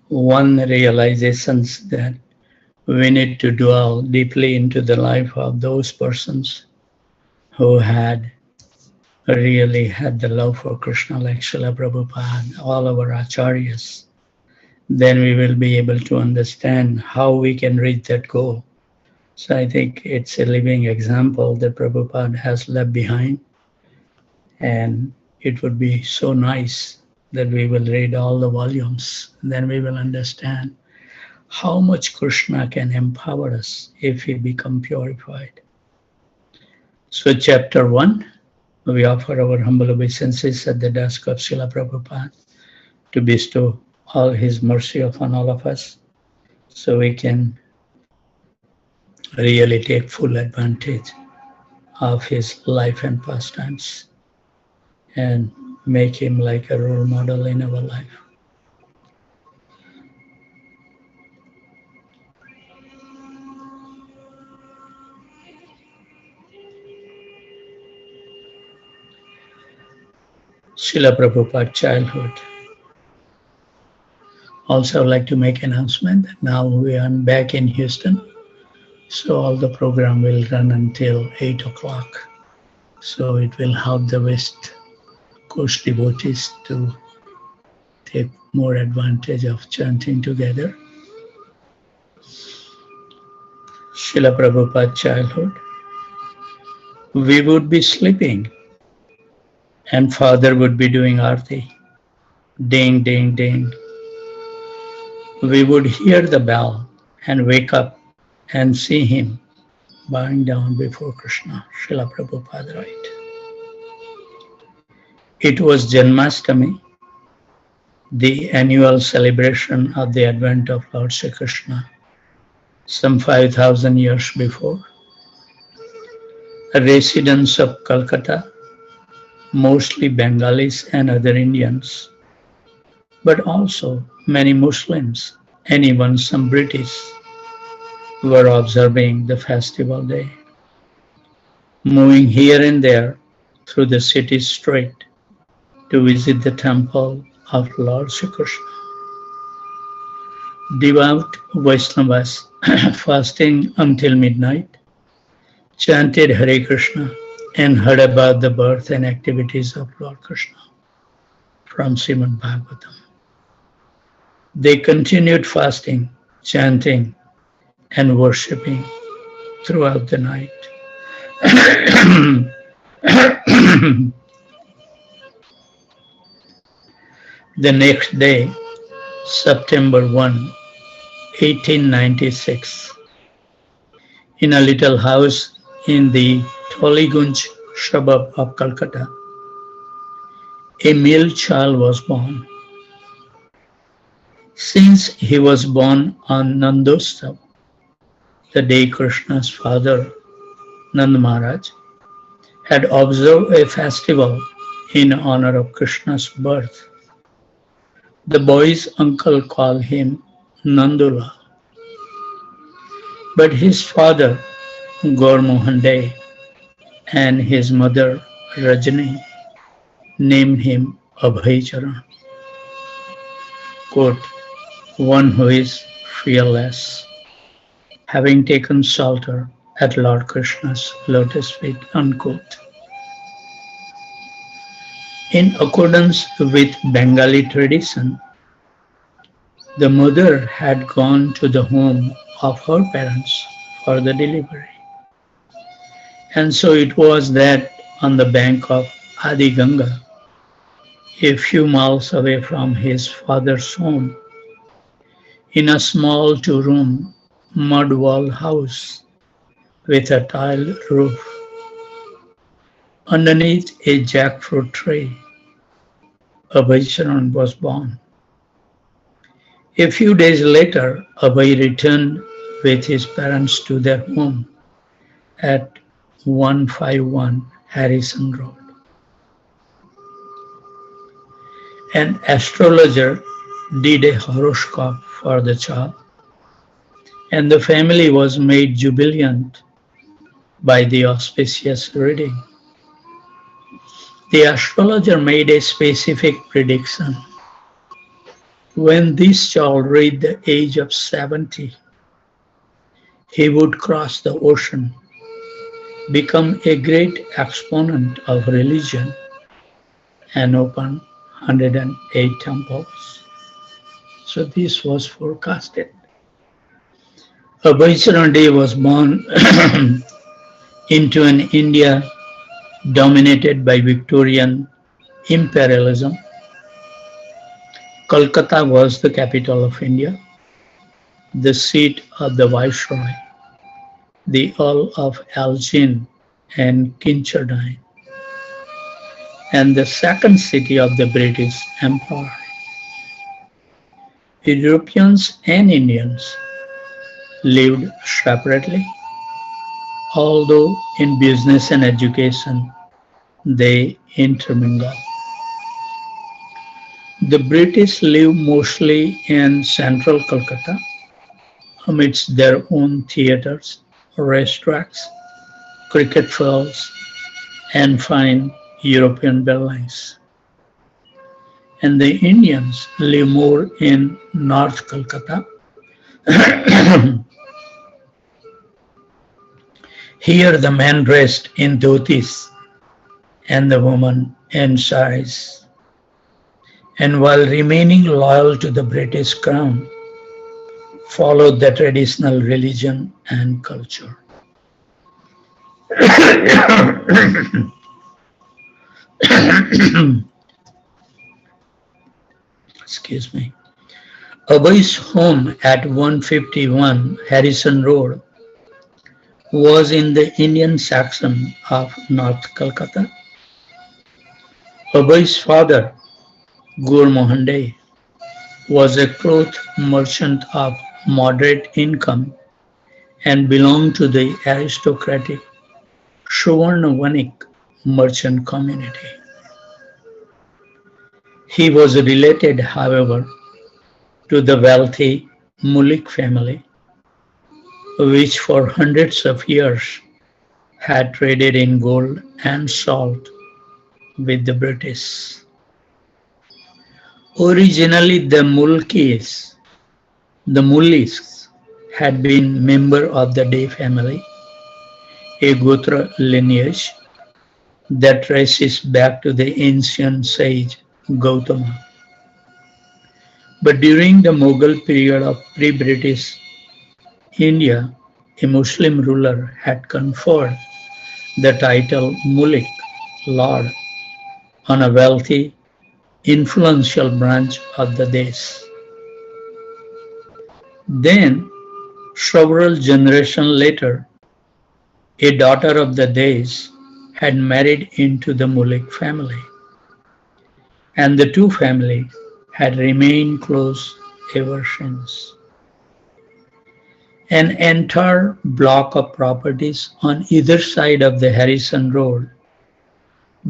one realizations that we need to dwell deeply into the life of those persons who had really had the love for Krishna, like Srila Prabhupada, all our acharyas. Then we will be able to understand how we can reach that goal. So I think it's a living example that Prabhupada has left behind. And it would be so nice that we will read all the volumes. Then we will understand how much Krishna can empower us if we become purified. So chapter 1, we offer our humble obeisances at the desk of Srila Prabhupada to bestow all his mercy upon all of us so we can really take full advantage of his life and pastimes and make him like a role model in our life. Srila Prabhupada childhood. Also, I'd like to make an announcement that now we are back in Houston. So all the program will run until 8 o'clock. So it will help the West Coast devotees to take more advantage of chanting together. Srila Prabhupada childhood. We would be sleeping and father would be doing arti. Ding, ding, ding. We would hear the bell and wake up and see him bowing down before Krishna. Srila Prabhupada writes. It was Janmashtami, the annual celebration of the advent of Lord Sri Krishna, some 5,000 years before. Residents of Calcutta, mostly Bengalis and other Indians, but also many Muslims and even some British were observing the festival day, moving here and there through the city street to visit the temple of Lord Sri Krishna. Devout Vaishnavas fasting until midnight, chanted Hare Krishna and heard about the birth and activities of Lord Krishna from Srimad Bhagavatam. They continued fasting, chanting, and worshipping throughout the night. The next day, September 1, 1896, in a little house in the Toligunj suburb of Calcutta, a male child was born. Since he was born on Nandostav, the day Krishna's father, Nand Maharaj, had observed a festival in honor of Krishna's birth, the boy's uncle called him Nandula. But his father, Gaur Mohan Dey, and his mother, Rajani, named him Abhaycharan. Quote, one who is fearless, having taken shelter at Lord Krishna's lotus feet, unquote. In accordance with Bengali tradition, the mother had gone to the home of her parents for the delivery. And so it was that on the bank of Adi Ganga, a few miles away from his father's home, in a small two-room mud wall house with a tiled roof, underneath a jackfruit tree, Abhaycharan was born. A few days later, Abhay returned with his parents to their home at 151 Harrison Road. An astrologer did a horoscope for the child, and the family was made jubilant by the auspicious reading. The astrologer made a specific prediction. When this child reached the age of 70, he would cross the ocean, become a great exponent of religion, and open 108 temples. So this was forecasted. Abhay Day was born into an India dominated by Victorian imperialism. Kolkata was the capital of India, the seat of the Viceroy, the Earl of Elgin and Kinchardine, and the second city of the British Empire. Europeans and Indians lived separately, although in business and education they intermingled. The British lived mostly in central Calcutta amidst their own theatres, restaurants, cricket fields, and fine European buildings. And the Indians live more in North Calcutta. Here the men dressed in dhotis and the women in saris. And while remaining loyal to the British crown, followed the traditional religion and culture. Excuse me. Abhay's home at 151 Harrison Road was in the Indian section of North Calcutta. Abhay's father, Gur Mohan Dey, was a cloth merchant of moderate income and belonged to the aristocratic Suvarna Vanik merchant community. He was related, however, to the wealthy Mulik family, which for hundreds of years had traded in gold and salt with the British. Originally, the Mulis had been member of the Dey family, a Gotra lineage that traces back to the ancient sage Gautama. But during the Mughal period of pre-British India, a Muslim ruler had conferred the title Mulik, Lord, on a wealthy, influential branch of the Desh. Then, several generations later, a daughter of the Desh had married into the Mulik family, and the two families had remained close ever since. An entire block of properties on either side of the Harrison Road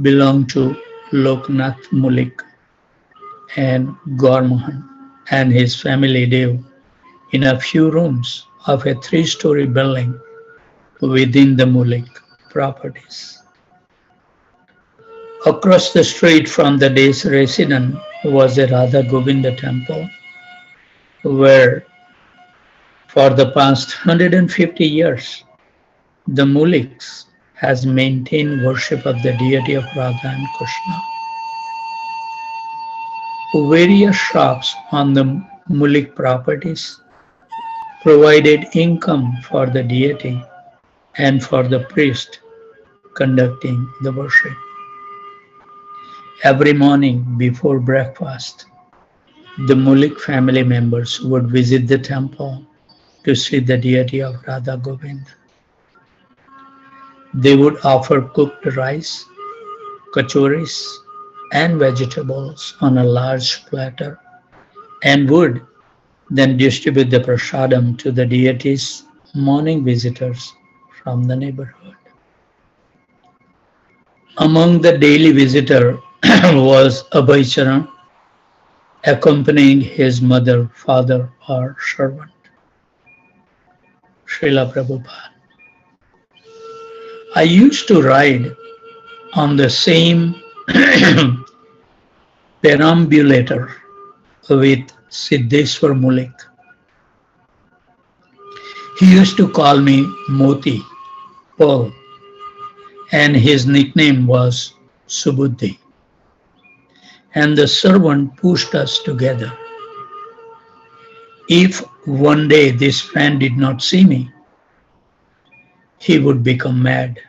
belonged to Loknath Mulik, and Gaur Mohan and his family live in a few rooms of a three-story building within the Mulik properties. Across the street from the Desh residence was a Radha Govinda temple, where for the past 150 years the Muliks has maintained worship of the deity of Radha and Krishna. Various shops on the Mulik properties provided income for the deity and for the priest conducting the worship. Every morning before breakfast, the Mulik family members would visit the temple to see the deity of Radha Govind. They would offer cooked rice, kachoris, and vegetables on a large platter, and would then distribute the prasadam to the deity's morning visitors from the neighborhood. Among the daily visitor was Abhay Charan, accompanying his mother, father, or servant. Srila Prabhupada. I used to ride on the same perambulator with Siddheswar Mulik. He used to call me Moti, Paul, and his nickname was Subuddhi. And the servant pushed us together. If one day this friend did not see me, he would become mad.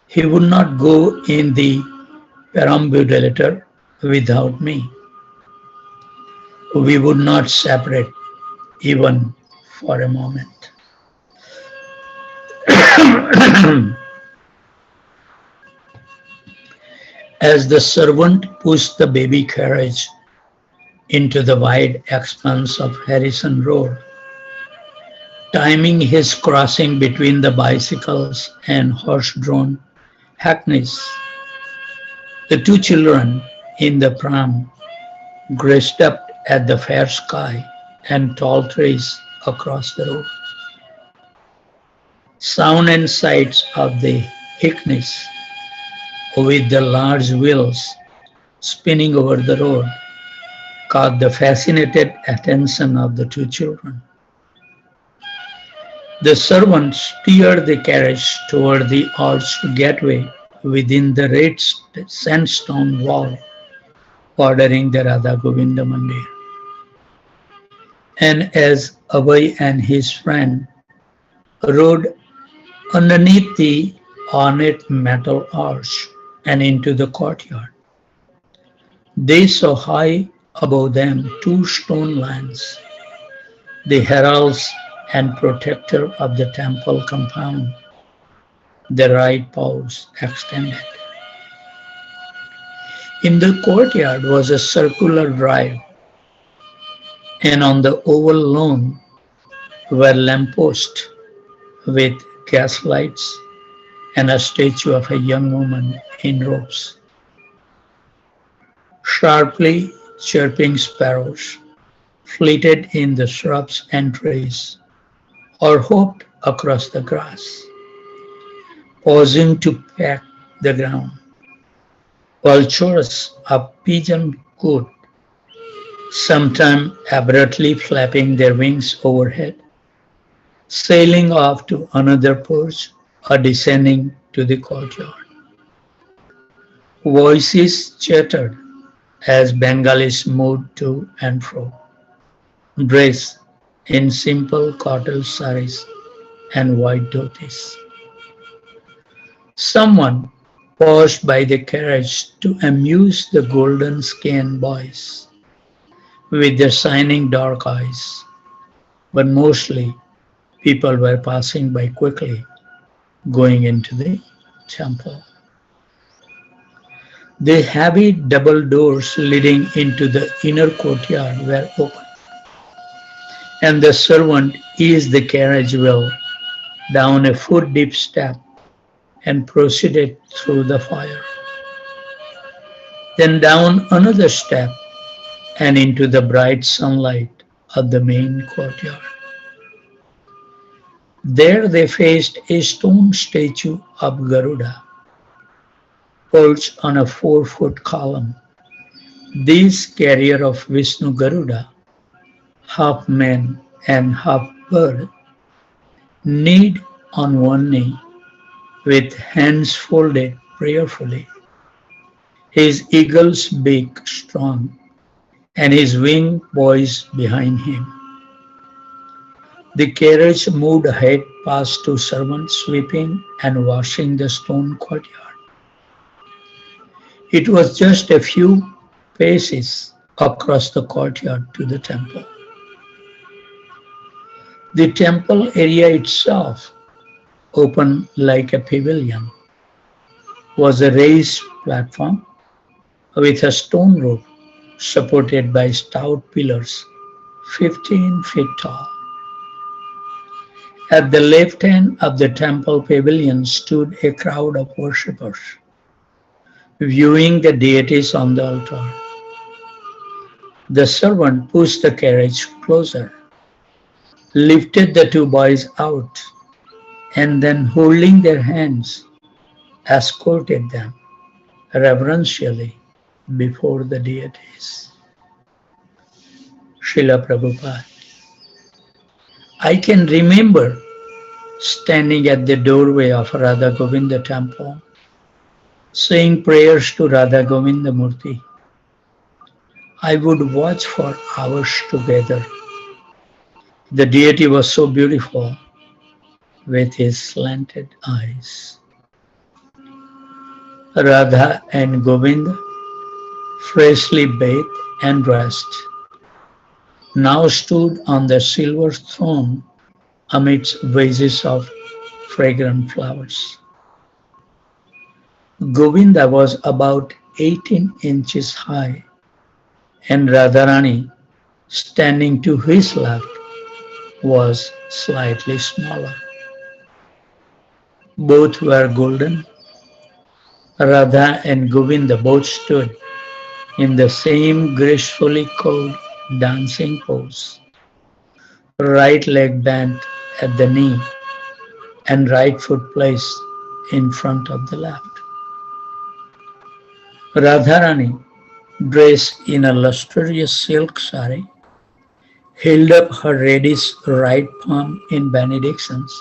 He would not go in the perambulator without me. We would not separate even for a moment. As the servant pushed the baby carriage into the wide expanse of Harrison Road, timing his crossing between the bicycles and horse-drawn hackneys, the two children in the pram gazed up at the fair sky and tall trees across the road. Sound and sights of the hackneys with the large wheels spinning over the road caught the fascinated attention of the two children. The servant steered the carriage toward the arched gateway within the red sandstone wall, ordering the Radha Govinda Mandir. And as Abhay and his friend rode underneath the ornate metal arch and into the courtyard, they saw high above them two stone lions, the heralds and protector of the temple compound, their right paws extended. In the courtyard was a circular drive, and on the oval lawn were lampposts with gas lights and a statue of a young woman in robes. Sharply chirping sparrows flitted in the shrubs and trees or hopped across the grass, pausing to peck the ground. Vultures of pigeon coot, sometimes abruptly flapping their wings overhead, sailing off to another perch or descending to the courtyard. Voices chattered as Bengalis moved to and fro, dressed in simple cotton saris and white dhotis. Someone paused by the carriage to amuse the golden-skinned boys with their shining dark eyes, but mostly people were passing by quickly, going into the temple. The heavy double doors leading into the inner courtyard were open, and the servant eased the carriage wheel down a foot-deep step and proceeded through the fire. Then down another step and into the bright sunlight of the main courtyard. There they faced a stone statue of Garuda, perched on a 4-foot column. This carrier of Vishnu Garuda, half man and half bird, kneed on one knee, with hands folded prayerfully, his eagle's beak strong, and his wing poised behind him. The carriage moved ahead past two servants sweeping and washing the stone courtyard. It was just a few paces across the courtyard to the temple. The temple area itself, open like a pavilion, was a raised platform with a stone roof supported by stout pillars 15 feet tall. At the left end of the temple pavilion stood a crowd of worshippers, viewing the deities on the altar. The servant pushed the carriage closer, lifted the two boys out, and then holding their hands, escorted them reverentially before the deities. Srila Prabhupada. I can remember standing at the doorway of Radha Govinda temple, saying prayers to Radha Govinda Murti. I would watch for hours together. The deity was so beautiful with his slanted eyes. Radha and Govinda, freshly bathed and dressed, now stood on the silver throne amidst vases of fragrant flowers. Govinda was about 18 inches high, and Radharani, standing to his left, was slightly smaller. Both were golden. Radha and Govinda both stood in the same gracefully curved dancing pose, right leg bent at the knee and right foot placed in front of the left. Radharani, dressed in a lustrous silk sari, held up her reddish right palm in benedictions,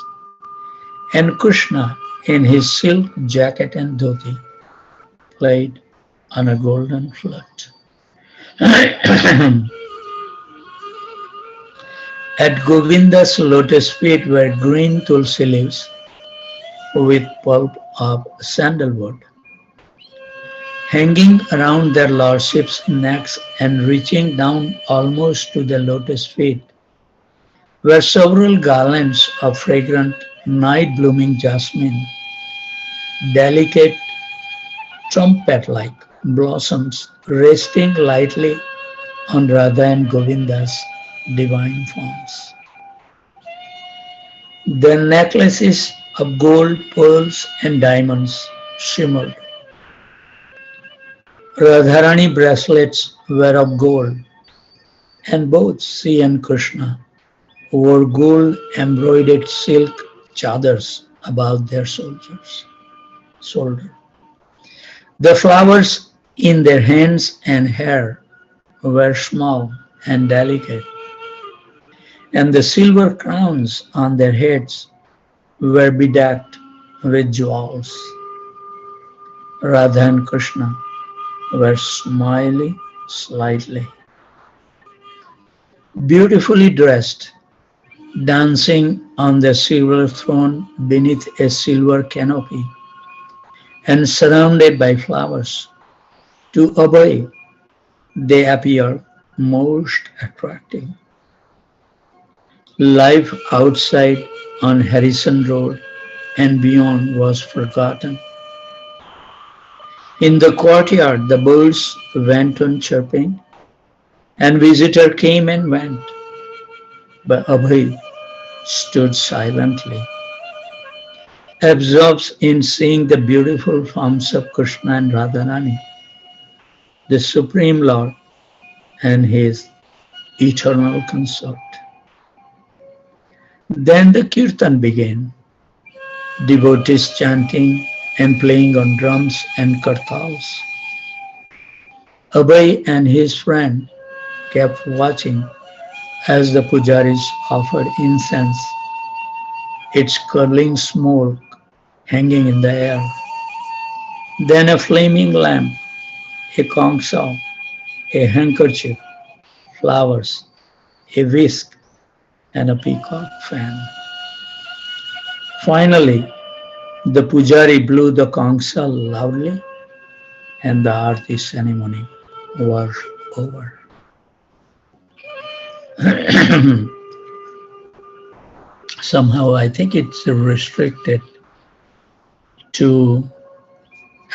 and Krishna, in his silk jacket and dhoti, played on a golden flute. At Govinda's lotus feet were green tulsi leaves with pulp of sandalwood. Hanging around their lordships' necks and reaching down almost to the lotus feet were several garlands of fragrant night-blooming jasmine, delicate trumpet-like blossoms resting lightly on Radha and Govinda's divine forms. Their necklaces of gold, pearls, and diamonds shimmered. Radharani bracelets were of gold, and both she and Krishna wore gold embroidered silk chadars about their shoulder. The flowers in their hands and hair were small and delicate, and the silver crowns on their heads were bedecked with jewels. Radha and Krishna were smiling slightly, beautifully dressed, dancing on the silver throne beneath a silver canopy and surrounded by flowers. To Abhay, they appear most attractive. Life outside on Harrison Road and beyond was forgotten. In the courtyard, the birds went on chirping, and visitors came and went. But Abhay stood silently, absorbed in seeing the beautiful forms of Krishna and Radharani, the Supreme Lord and his eternal consort. Then the kirtan began, devotees chanting and playing on drums and kartals. Abhay and his friend kept watching as the pujaris offered incense, its curling smoke hanging in the air. Then a flaming lamp, a conch shell, a handkerchief, flowers, a whisk, and a peacock fan. Finally, the pujari blew the conch shell loudly, and the Aarti ceremony was over. Somehow I think it's restricted to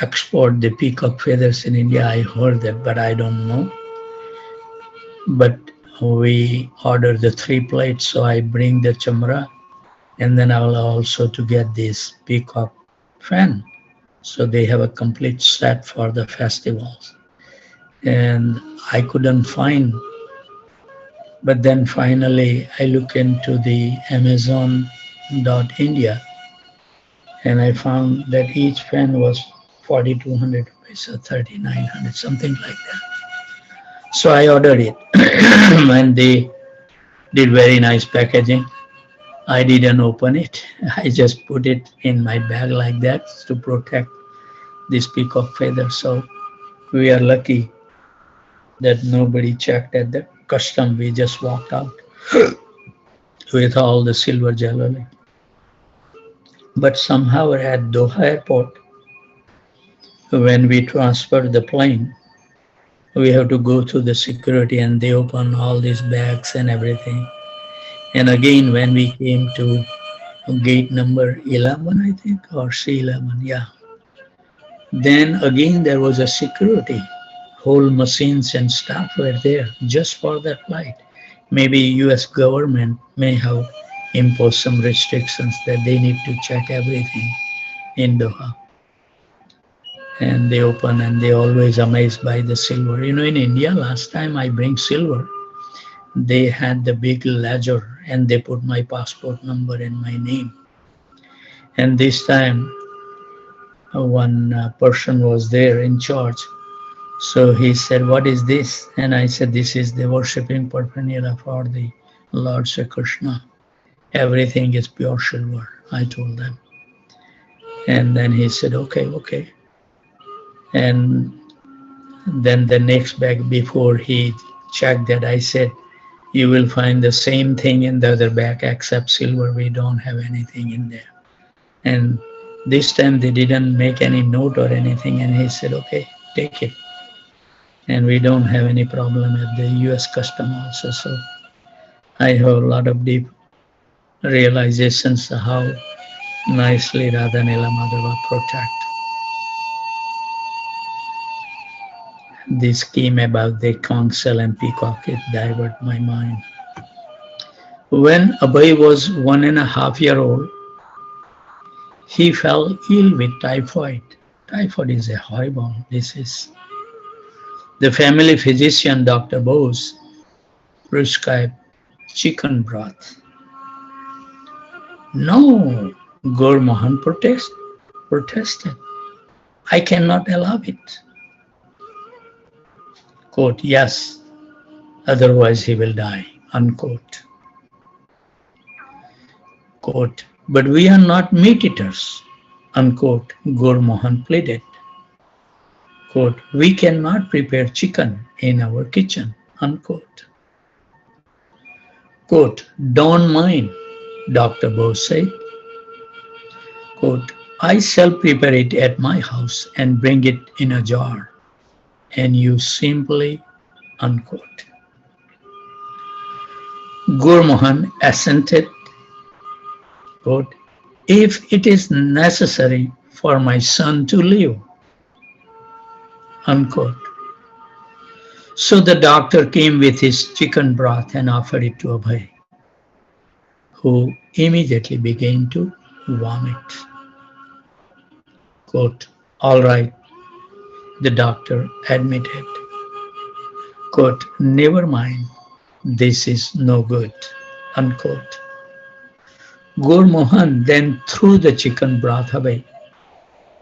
export the peacock feathers in India. I heard that, but I don't know. But we order the 3 plates, so I bring the chamra, and then I will also to get this peacock fan. So they have a complete set for the festivals. And I couldn't find, but then finally I look into the Amazon.India, and I found that each fan was 4,200 rupees or 3,900, something like that. So I ordered it. and they did very nice packaging. I didn't open it. I just put it in my bag like that to protect this peacock feather. So we are lucky that nobody checked at the custom. We just walked out with all the silver jewelry. But somehow at Doha airport, when we transferred the plane, we have to go through the security and they open all these bags and everything. And again, when we came to gate number 11, I think, or C11, yeah. Then again, there was a security. Whole machines and staff were there just for that flight. Maybe US government may have imposed some restrictions that they need to check everything in Doha. And they open and they always amazed by the silver. You know, in India, last time I bring silver, they had the big ledger and they put my passport number and my name. And this time, one person was there in charge. So he said, "What is this?" And I said, "This is the worshipping paraphernalia for the Lord Sri Krishna. Everything is pure silver," I told them. And then he said, "Okay, okay." And then the next bag, before he checked that, I said, "You will find the same thing in the other bag except silver. We don't have anything in there." And this time they didn't make any note or anything. And he said, "Okay, take it." And we don't have any problem at the US custom also. So I have a lot of deep realizations of how nicely Radha Nila Madhava protect. This scheme about the council and peacock, it divert my mind. When Abhay was 1.5 years old, he fell ill with typhoid. Typhoid is a horrible disease. The family physician, Dr. Bose, prescribed chicken broth. No, Gaur Mohan protested. "I cannot allow it." Quote, "Yes, otherwise he will die." Unquote. Quote, "But we are not meat eaters." Unquote. Gaur Mohan pleaded. Quote, "We cannot prepare chicken in our kitchen." Unquote. Quote, "Don't mind," Dr. Bose said. Quote, "I shall prepare it at my house and bring it in a jar, and you simply," unquote. Gaur Mohan assented. Quote, "If it is necessary for my son to live." Unquote. So the doctor came with his chicken broth and offered it to Abhay, who immediately began to vomit. Quote, "All right," the doctor admitted. Quote, "Never mind, this is no good." Unquote. Gaur Mohan then threw the chicken broth away,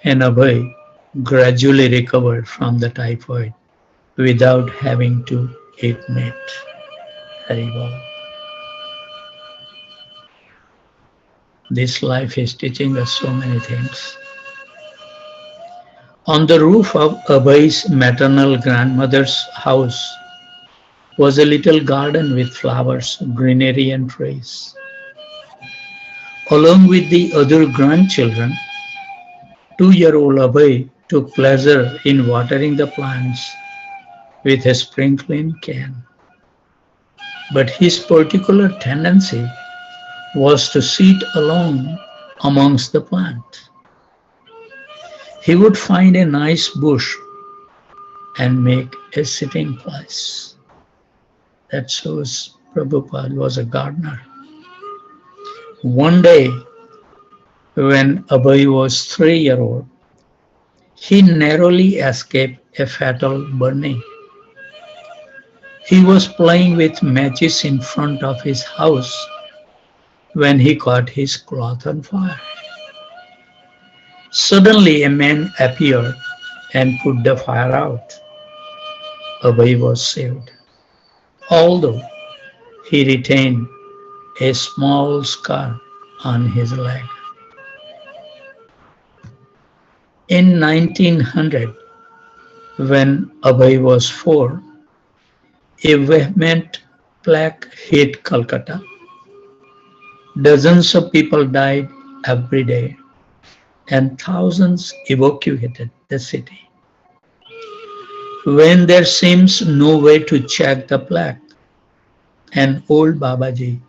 and Abhay gradually recovered from the typhoid without having to eat meat. Haribol. This life is teaching us so many things. On the roof of Abhay's maternal grandmother's house was a little garden with flowers, greenery and trees. Along with the other grandchildren, 2-year-old Abhay took pleasure in watering the plants with a sprinkling can. But his particular tendency was to sit alone amongst the plants. He would find a nice bush and make a sitting place. That shows Prabhupada was a gardener. One day, when Abhay was 3 years old, he narrowly escaped a fatal burning. He was playing with matches in front of his house when he caught his cloth on fire. Suddenly a man appeared and put the fire out. Abhay was saved. although he retained a small scar on his leg. In 1900, when Abhay was 4, a vehement plague hit Calcutta. Dozens of people died every day, and thousands evacuated the city. When there seems no way to check the plague, an old Babaji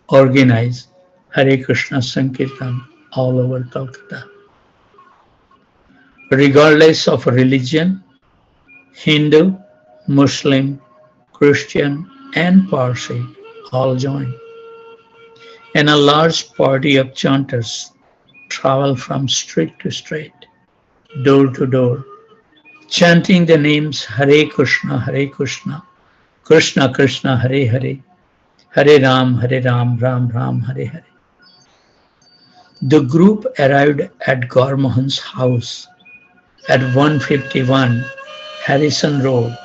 organized Hare Krishna Sankirtan all over Calcutta. Regardless of religion, Hindu, Muslim, Christian, and Parsi all joined. And a large party of chanters traveled from street to street, door to door, chanting the names Hare Krishna, Krishna Krishna, Hare Hare, Hare Ram, Ram Ram, Hare Hare. The group arrived at Gaur Mohan's house at 151 Harrison Road,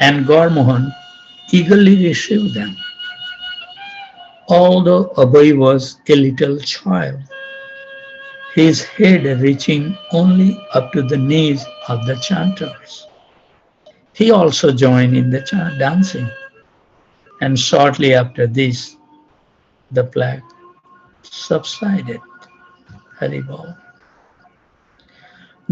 and Gaur Mohan eagerly received them. Although Abhay was a little child, his head reaching only up to the knees of the chanters, he also joined in the dancing, and shortly after this, the plague subsided. Haribol.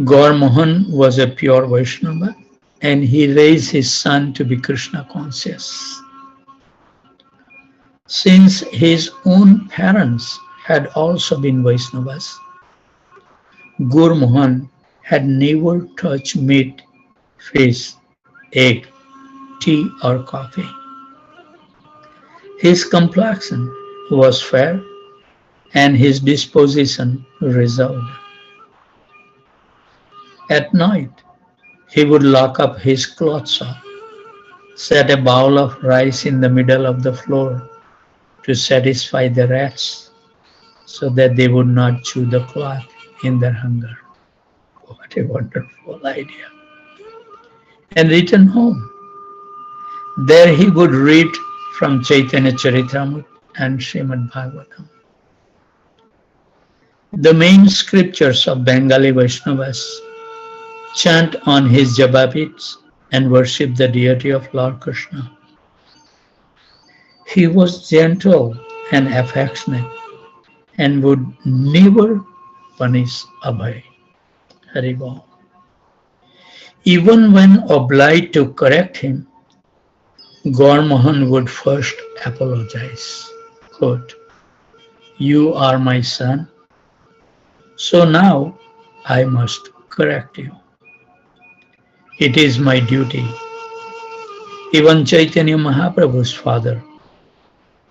Gaur Mohan was a pure Vaishnava, and he raised his son to be Krishna conscious. Since his own parents had also been Vaishnavas, Gaur Mohan had never touched meat, fish, egg, tea or coffee. His complexion was fair and his disposition reserved. At night, he would lock up his clothes up, set a bowl of rice in the middle of the floor to satisfy the rats so that they would not chew the cloth in their hunger. What a wonderful idea. And return home. There he would read from Chaitanya Charitamrita and Srimad Bhagavatam. The main scriptures of Bengali Vaishnavas chant on his japa and worship the deity of Lord Krishna. He was gentle and affectionate and would never punish Abhay. Haribol. Even when obliged to correct him, Gaur Mohan would first apologize. Quote, "You are my son, so now I must correct you. It is my duty." Even Chaitanya Mahaprabhu's father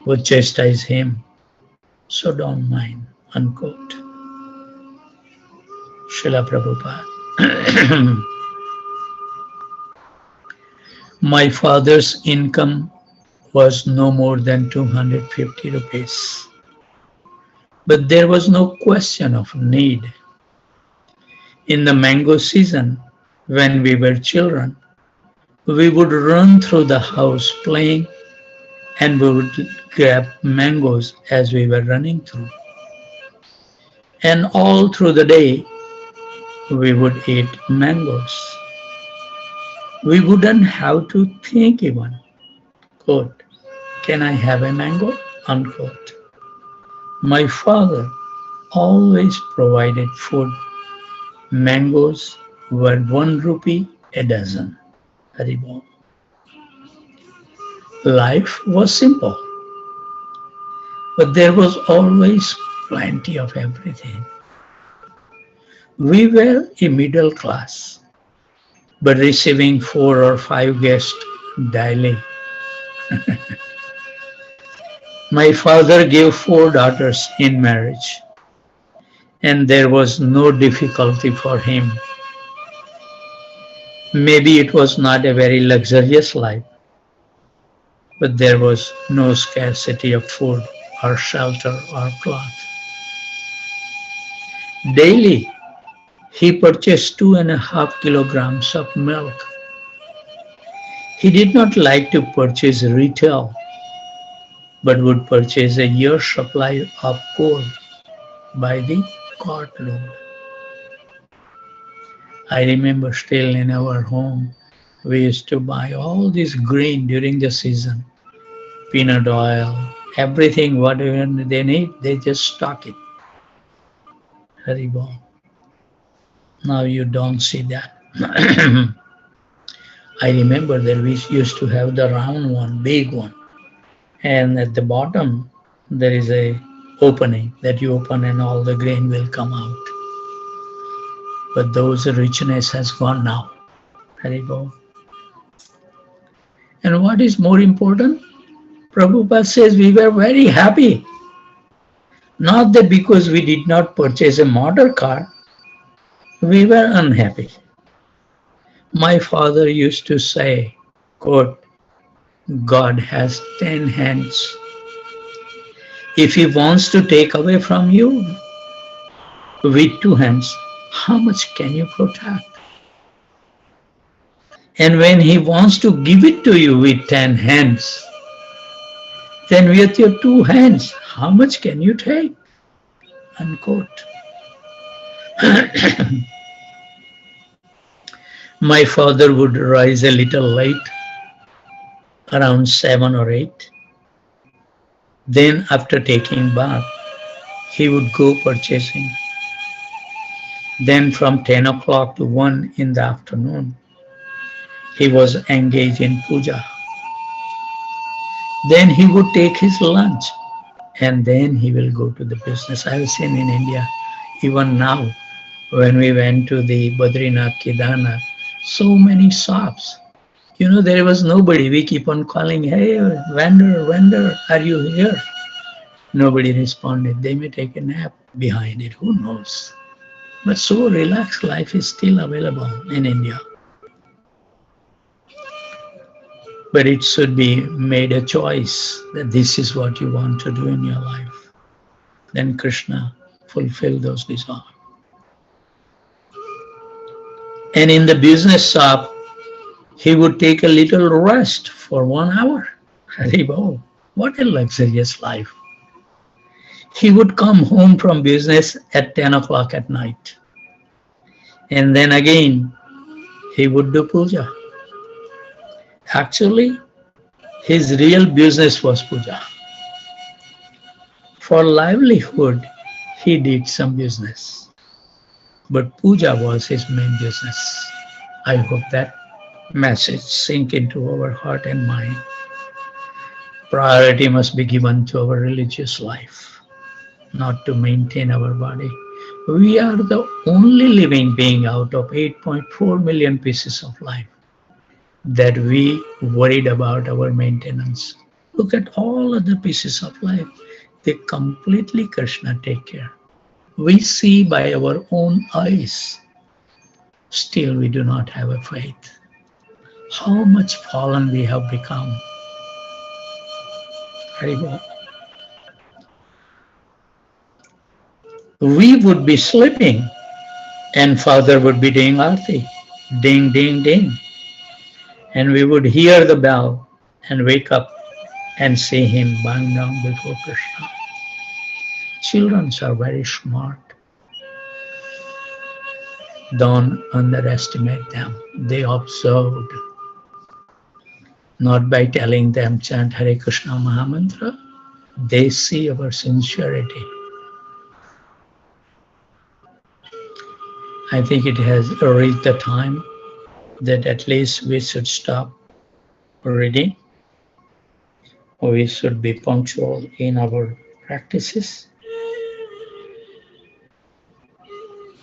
would chastise him, so don't mind. Unquote. Srila Prabhupada. My father's income was no more than 250 rupees. But there was no question of need. In the mango season, when we were children, we would run through the house playing and we would grab mangoes as we were running through. And all through the day, we would eat mangoes. We wouldn't have to think even, quote, "Can I have a mango?" Unquote. My father always provided food. Mangoes were 1 rupee a dozen. Haribol. Life was simple, but there was always plenty of everything. We were a middle class, but receiving 4 or 5 guests daily. My father gave 4 daughters in marriage, and there was no difficulty for him. Maybe it was not a very luxurious life, but there was no scarcity of food or shelter or cloth. Daily, he purchased 2.5 kilograms of milk. He did not like to purchase retail, but would purchase a year's supply of coal by the cartload. I remember still in our home, we used to buy all this grain during the season, peanut oil, everything, whatever they need, they just stock it. Haribol. Now you don't see that. I remember that we used to have the round one, big one, and at the bottom there is a opening that you open and all the grain will come out. But those richness has gone now. Haribol. And what is more important? Prabhupada says we were very happy. Not that because we did not purchase a motor car, we were unhappy. My father used to say, quote, God has 10 hands. If he wants to take away from you with 2 hands, how much can you protect? And when he wants to give it to you with 10 hands, then with your 2 hands, how much can you take? Unquote. My father would rise a little late, around 7 or 8. Then after taking bath, he would go purchasing. Then from 10 o'clock to 1 in the afternoon, he was engaged in puja. Then he would take his lunch and then he will go to the business. I have seen in India, even now, when we went to the Badrinath, Kedarnath, so many shops. You know, there was nobody. We keep on calling, hey, vendor, are you here? Nobody responded. They may take a nap behind it, who knows? But so relaxed life is still available in India. But it should be made a choice that this is what you want to do in your life. Then Krishna fulfill those desires. And in the business shop, he would take a little rest for 1 hour. Haribol, what a luxurious life. He would come home from business at 10 o'clock at night. And then again, he would do puja. Actually, his real business was puja. For livelihood, he did some business. But puja was his main business. I hope that message sink into our heart and mind. Priority must be given to our religious life, not to maintain our body. We are the only living being out of 8.4 million pieces of life that we worried about our maintenance. Look at all other pieces of life. They completely Krishna take care. We see by our own eyes. Still we do not have a faith. How much fallen we have become. Haribol. We would be sleeping and Father would be doing arti. Ding, ding, ding. And we would hear the bell and wake up and see him bowing down before Krishna. Children are very smart. Don't underestimate them. They observed. Not by telling them chant Hare Krishna Mahamantra. They see our sincerity. I think it has reached the time that at least we should stop reading. We should be punctual in our practices.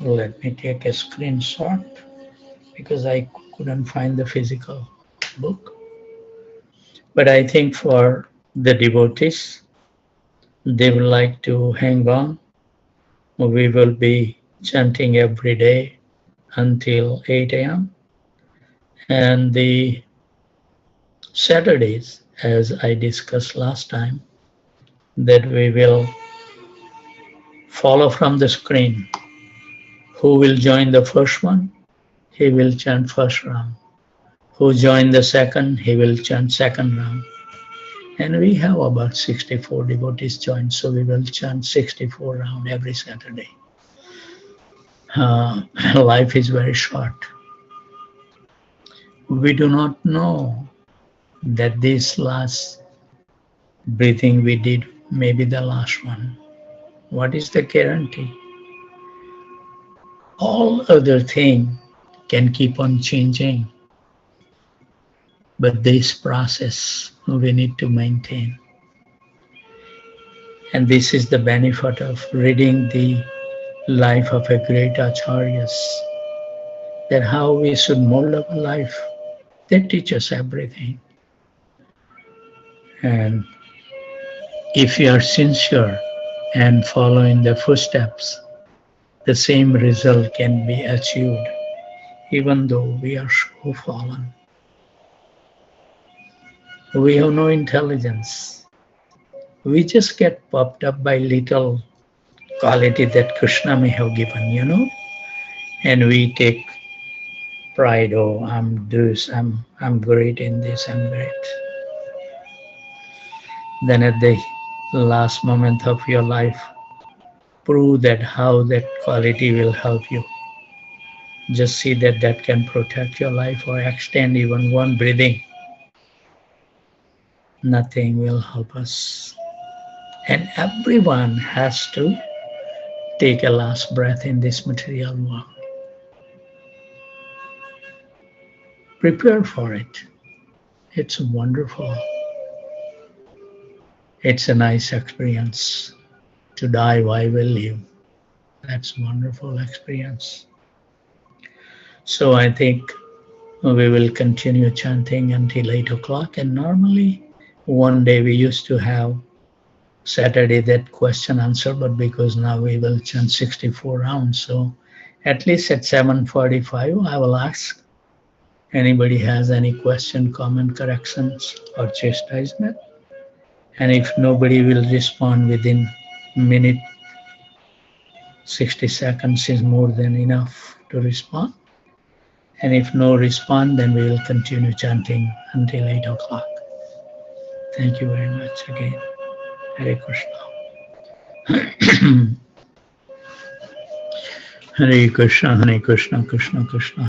Let me take a screenshot because I couldn't find the physical book. But I think for the devotees, they would like to hang on. We will be chanting every day until 8 a.m. And the Saturdays, as I discussed last time, that we will follow from the screen. Who will join the first one? He will chant first round. Who joined the second, he will chant second round. And we have about 64 devotees joined, so we will chant 64 round every Saturday. Life is very short. We do not know that this last breathing we did may be the last one. What is the guarantee? All other things can keep on changing, but this process we need to maintain. And this is the benefit of reading the life of a great acharyas, that how we should mold our life. They teach us everything. And if you are sincere and following the footsteps, the same result can be achieved, even though we are so fallen. We have no intelligence. We just get puffed up by little quality that Krishna may have given, and we take pride. Oh, I'm this, I'm great in this, I'm great. Then at the last moment of your life, prove that how that quality will help you. Just see that that can protect your life or extend even one breathing. Nothing will help us. And everyone has to take a last breath in this material world. Prepare for it. It's wonderful. It's a nice experience. To die while we live. That's a wonderful experience. So I think we will continue chanting until 8 o'clock. And normally, one day we used to have Saturday that question answer, but because now we will chant 64 rounds, so at least at 7:45 I will ask anybody has any question, comment, corrections or chastisement. And if nobody will respond within minute, 60 seconds is more than enough to respond. And if no response, then we will continue chanting until 8 o'clock. Thank you very much again. Hare Krishna. Hare Krishna, Hare Krishna, Krishna Krishna.